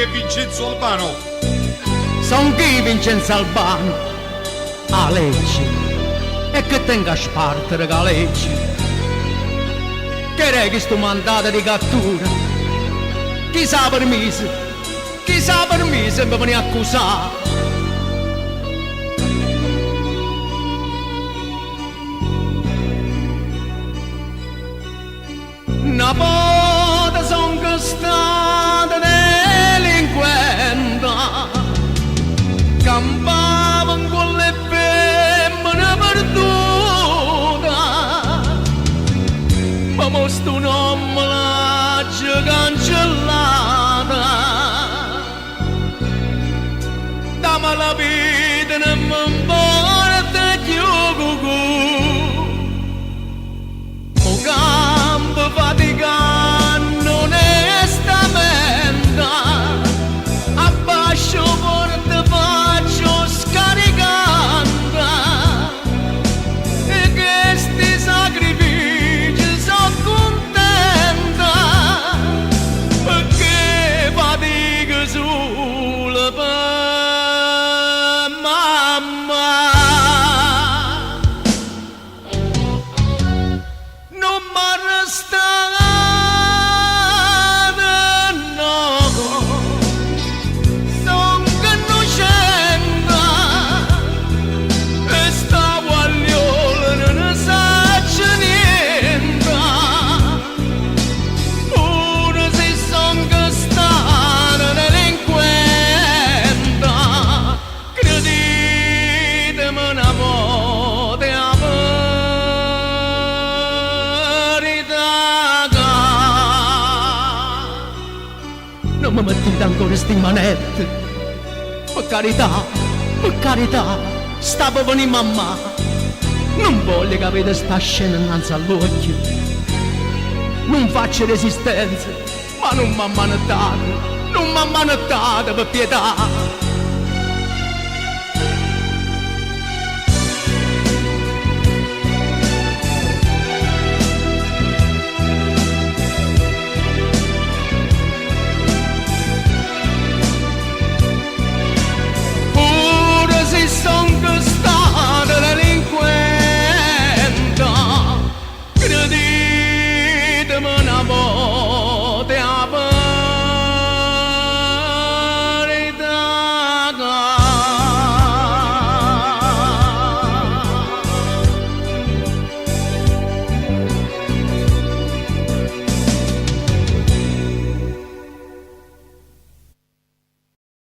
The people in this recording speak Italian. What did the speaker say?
è Vincenzo Albano. Son chi Vincenzo Albano? A legge. E che tenga a spartere la legge. Che reghi sto mandato di cattura? Chi sa permesso? Chi sa permesso mi viene accusato? Una volta son che stata delinquente, campavo con le femmine perdute, ma mo sto nome l'ha già cancellata, dammi la vita non mi importa più cucù. Faticando onestamente, abbascio porte faccio scaricando, e questi sacrifici sono contenta, perché fatico solo per mamma. Non mi resta non mi mettete ancora sti manette, per carità, sta per venire mamma, non voglio che avete sta scena innanzi all'occhio, non faccio resistenza, ma non mi ammanettate per pietà.